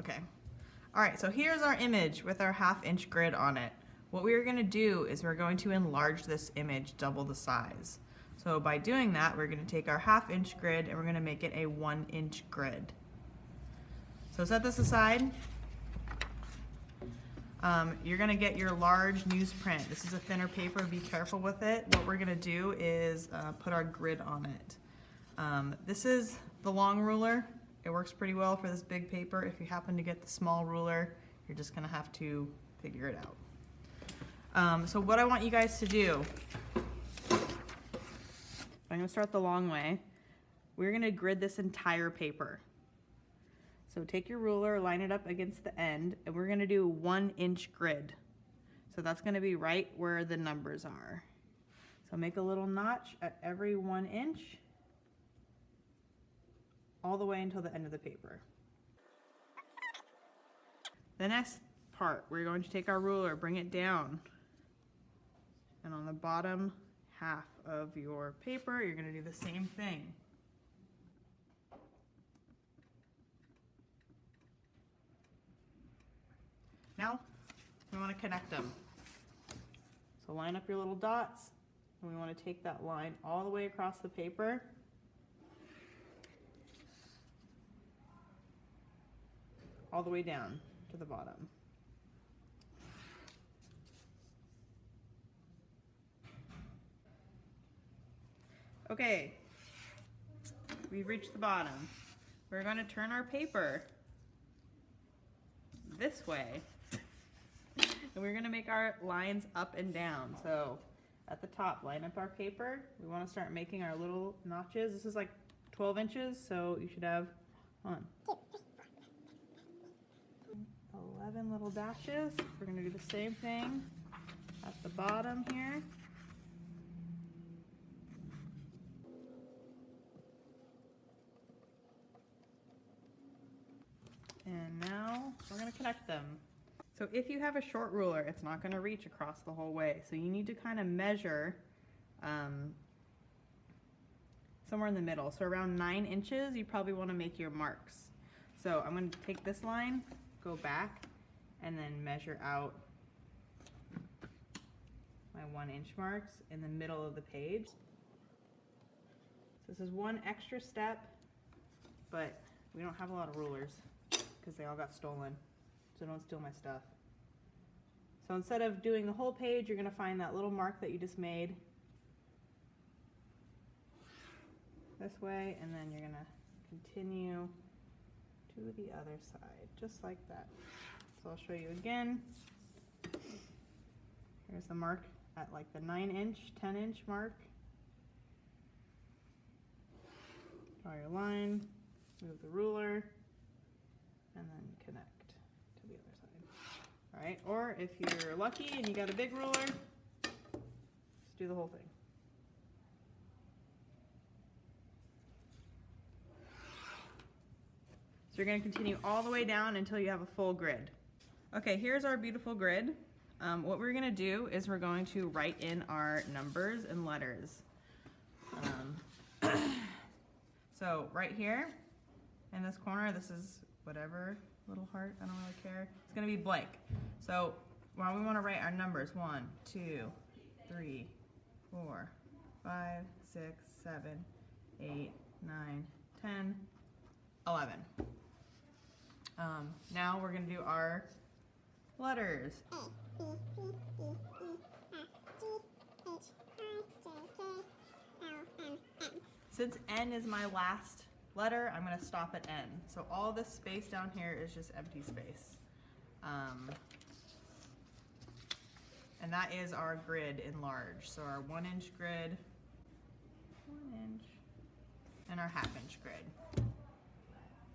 Okay. All right, so here's our image with our 1/2 inch grid on it. What we're gonna do is we're going to enlarge this image double the size. So by doing that, we're gonna take our 1/2 inch grid and we're gonna make it a 1 inch grid. So set this aside. You're gonna get your large newsprint. This is a thinner paper, be careful with it. What we're gonna do is put our grid on it. This is the long ruler. It works pretty well for this big paper. If you happen to get the small ruler, you're just gonna have to figure it out. So what I want you guys to do, I'm gonna start the long way. We're gonna grid this entire paper. So take your ruler, line it up against the end, and we're gonna do a 1 inch grid. So that's gonna be right where the numbers are. So make a little notch at every 1 inch, all the way until the end of the paper. The next part, we're going to take our ruler, bring it down, and on the bottom half of your paper, you're gonna do the same thing. Now, we want to connect them. So line up your little dots, and we want to take that line all the way across the paper. All the way down to the bottom. Okay, we've reached the bottom. We're going to turn our paper this way. And we're gonna make our lines up and down. So at the top, line up our paper. We wanna start making our little notches. This is like 12 inches, so you should have, 11 little dashes. We're gonna do the same thing at the bottom here. And now we're gonna connect them. So if you have a short ruler, it's not going to reach across the whole way. So you need to kind of measure somewhere in the middle. So around 9 inches, you probably want to make your marks. So I'm going to take this line, go back, and then measure out my 1 inch marks in the middle of the page. So this is one extra step, but we don't have a lot of rulers because they all got stolen. So don't steal my stuff. So instead of doing the whole page, you're gonna find that little mark that you just made this way, and then you're gonna continue to the other side, just like that. So I'll show you again. Here's the mark at like the 9 inch, 10 inch mark. Draw your line, move the ruler, and then connect to the other side. All right, or if you're lucky and you got a big ruler, just do the whole thing. So you're going to continue all the way down until you have a full grid. Okay, here's our beautiful grid. What we're going to do is we're going to write in our numbers and letters. So right here in this corner, this is whatever little heart, I don't really care. It's going to be blank. So while we want to write our numbers, 1, 2, 3, 4, 5, 6, 7, 8, 9, 10, 11. Now we're going to do our letters. Since N is my last letter, I'm going to stop at N. So all this space down here is just empty space. And that is our grid Enlarge. So our 1 inch grid, 1 inch, and our 1/2 inch grid.